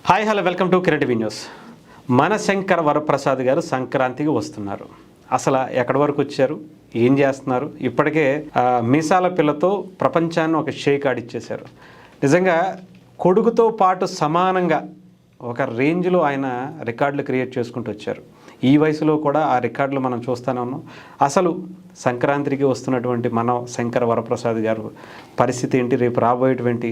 Hi hello welcome to Kiran TV news. మన శంకర వరప్రసాద్ గారు సంక్రాంతికి వస్తున్నారు. అసలు ఎక్కడి వరకు వచ్చారు, ఏం చేస్తున్నారు? ఇప్పటికే మీసాల పిల్లతో ప్రపంచాన్ని ఒక షేక్ ఆడిచ్చేశారు. నిజంగా కొడుకుతో పాటు సమానంగా ఒక రేంజ్లో ఆయన రికార్డులు క్రియేట్ చేసుకుంటూ వచ్చారు. ఈ వయసులో కూడా ఆ రికార్డులు మనం చూస్తూనే ఉన్నాం. అసలు సంక్రాంతికి వస్తున్నటువంటి మన శంకర వరప్రసాద్ గారు పరిస్థితి ఏంటి, రేపు రాబోయేటువంటి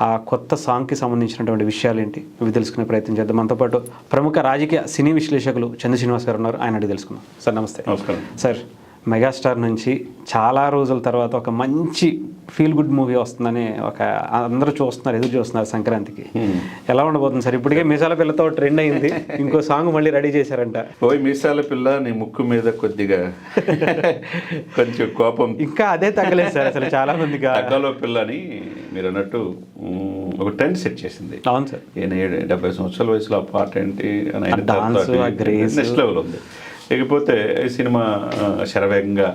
ఆ కొత్త సాంగ్కి సంబంధించినటువంటి విషయాలు ఏంటి, ఇవి తెలుసుకునే ప్రయత్నం చేద్దాం. మనతో పాటు ప్రముఖ రాజకీయ సినీ విశ్లేషకులు చంద్ర శ్రీనివాస్ గారు ఉన్నారు. ఆయన అడిగి తెలుసుకుందాం. సార్ నమస్తే. నమస్కారం సార్. మెగాస్టార్ నుంచి చాలా రోజుల తర్వాత ఒక మంచి ఫీల్ గుడ్ మూవీ వస్తుందని అందరూ చూస్తున్నారు, ఎదురు చూస్తున్నారు సంక్రాంతికి. ఎలా ఉండబోతుంది సార్? ఇప్పటికే మీసాల పిల్లతో ట్రెండ్ అయింది, ఇంకో సాంగ్ మళ్ళీ రెడీ చేశారంట. ఓయ్ మీసాల పిల్ల, నీ ముక్కు మీద కొద్దిగా కొంచెం కోపం ఇంకా అదే తగ్గలేదు సార్. అసలు చాలా మందికి తగ్గలో పిల్ల అని మీరు అన్నట్టు ఒక ట్రెండ్ సెట్ చేసింది. అవును సార్. 70 సంవత్సరాల వయసులో ఆ పాట ఏంటి అని నెక్స్ట్ లెవెల్ ఉంది. ఇకపోతే సినిమా శరవేగంగా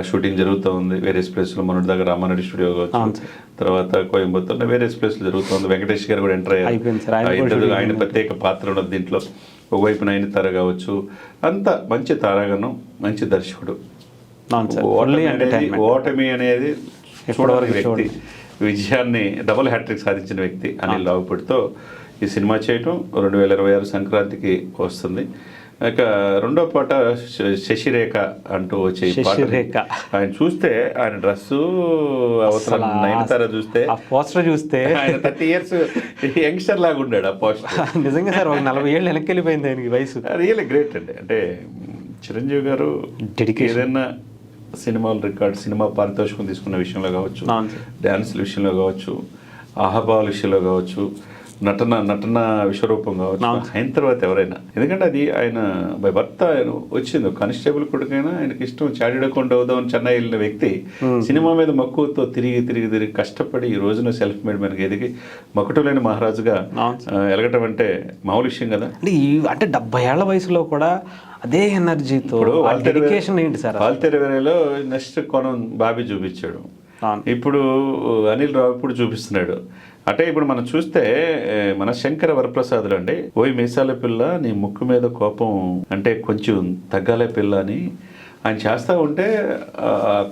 షూటింగ్ జరుగుతూ ఉంది. వేరియస్ ప్లేస్లో మనోడి దగ్గర రామారెడ్డి స్టూడియో కావచ్చు, తర్వాత కోయంబత్తూర్ వేరియస్ ప్లేస్లో జరుగుతుంది. వెంకటేష్ గారు కూడా ఎంటర్ అయ్యారు. ఆయన ప్రత్యేక పాత్ర ఉన్నది దీంట్లో. ఒకవైపు నయనతార కావచ్చు, అంత మంచి తారాగణం, మంచి దర్శకుడు. ఓటమి అనేది చూడవలసిన వ్యక్తి, విజయాన్ని డబుల్ హ్యాట్రిక్ సాధించిన వ్యక్తి అనిల్ రావిపూడితో ఈ సినిమా చేయటం 2026 సంక్రాంతికి వస్తుంది. ఇక రెండో పాట శశిరేఖ అంటూ వచ్చే పాట. ఆయన చూస్తే ఆయన డ్రెస్సు అవతల నయనతార చూస్తే, పోస్టర్ చూస్తే ఆయన 30 years యంగ్స్టర్ లాగా ఉండాడు ఆ పోస్టర్. నిజంగా సార్, 40 ఏళ్ళు వెనక్కి వెళ్ళిపోయింది ఆయనకి వయసు. రియల్లీ గ్రేట్ అండి. అంటే చిరంజీవి గారు ఏదైనా సినిమాల రికార్డ్, సినిమా పారితోషికం తీసుకున్న విషయంలో కావచ్చు, డ్యాన్స్ల విషయంలో కావచ్చు, ఆహాభావాల విషయంలో కావచ్చు, నటన విశ్వరూపం కావచ్చు, అయిన తర్వాత ఎవరైనా, ఎందుకంటే అది ఆయన బై భర్త ఆయన వచ్చింది. కానిస్టేబుల్ కొడుకైనా ఆయనకి ఇష్టం చాడిడకుండా అవుదామని చెన్నై వెళ్ళిన వ్యక్తి సినిమా మీద మక్కువతో తిరిగి కష్టపడి ఈ రోజున సెల్ఫ్ మేడ్ మనకి ఎదిగి మకుటలేని మహారాజుగా ఎలగటం అంటే మామూలు విషయం కదా. అంటే 70 ఏళ్ల వయసులో కూడా అదే ఎనర్జీతో డెడికేషన్ ఏంటి సార్? వాల్తెరవేరేలో నెక్స్ట్ కోణం బాబీ చూపించాడు, ఇప్పుడు అనిల్ రావిపూడి చూపిస్తున్నాడు. అంటే ఇప్పుడు మనం చూస్తే మన శంకర వరప్రసాదులు అండి, ఓయ్ మీసాల పిల్ల, నీ ముక్కు మీద కోపం అంటే కొంచెం తగ్గాలే పిల్ల అని ఆయన చేస్తూ ఉంటే,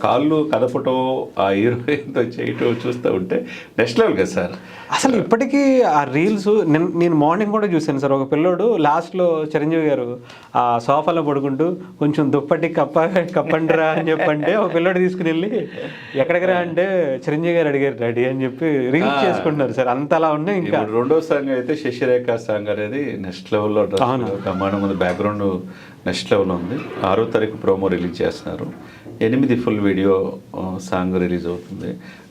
కాళ్ళు కదపటం, ఆ హీరోయిన్తో చేయటం చూస్తూ ఉంటే నెక్స్ట్ లెవెల్ కదా సార్. అసలు ఇప్పటికీ ఆ రీల్స్ నేను మార్నింగ్ కూడా చూశాను సార్. ఒక లాస్ట్లో చిరంజీవి గారు ఆ సోఫాలో పడుకుంటూ కొంచెం దుప్పటి కప్పండిరా అని చెప్పంటే ఒక పిల్లోడు తీసుకుని వెళ్ళి ఎక్కడికి అంటే చిరంజీవి గారు అడిగారు రెడీ అని చెప్పి రీల్స్ చేసుకుంటున్నారు సార్. అంత అలా ఉన్నాయి. ఇంకా రెండో సాంగ్ అయితే శశిరేఖ సాంగ్ అనేది నెక్స్ట్ లెవెల్లో బ్రహ్మాండం ఉంది. బ్యాక్గ్రౌండ్ నెక్స్ట్ లెవెల్ ఉంది. 6వ తారీఖు ప్రోమో రిలీజ్ చేస్తున్నారు. 8 ఫుల్ వీడియో సాంగ్ రిలీజ్ అవుతుంది.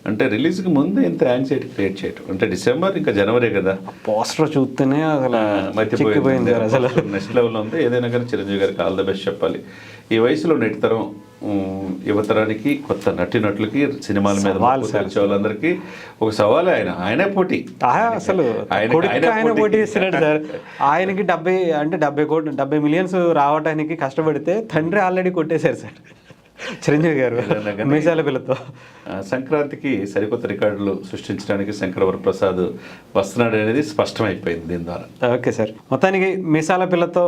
అంటే రిలీజ్కి ముందు ఇంత యాంగ్జైటీ క్రియేట్ చేయటం అంటే డిసెంబర్ ఇంకా జనవరి కదా. పోస్టర్ చూస్తేనే అసలు మర్చిపోయింది. అసలు నెక్స్ట్ లెవెల్లో ఉంది. ఏదైనా కానీ చిరంజీవి గారికి ఆల్ ద బెస్ట్ చెప్పాలి. ఈ వయసులో నెట్టితరం యువతరానికి, కొత్త నటులకి, సినిమాల మీద వాళ్ళందరికీ ఒక సవాల్. ఆయనే పోటీ. అసలు ఆయన పోటీ ఇస్తున్నాడు సార్. ఆయనకి 70 మిలియన్స్ రావడానికి కష్టపడితే తండ్రి ఆల్రెడీ కొట్టేశారు సార్ చిరంజీవి గారు మీసాల పిల్లతో. సంక్రాంతికి సరికొత్త రికార్డులు సృష్టించడానికి శంకర వరప్రసాద్ వస్తున్నాడు అనేది స్పష్టమైపోయింది దీని ద్వారా. ఓకే సార్, మొత్తానికి మీసాల పిల్లతో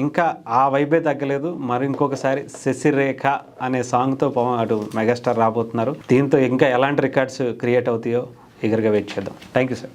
ఇంకా ఆ వైబే తగ్గలేదు. మరి ఇంకొకసారి శశిరేఖ అనే సాంగ్తో అటు మెగాస్టార్ రాబోతున్నారు. దీంతో ఇంకా ఎలాంటి రికార్డ్స్ క్రియేట్ అవుతాయో ఎగరగా వెయిట్ చేద్దాం. Thank you sir.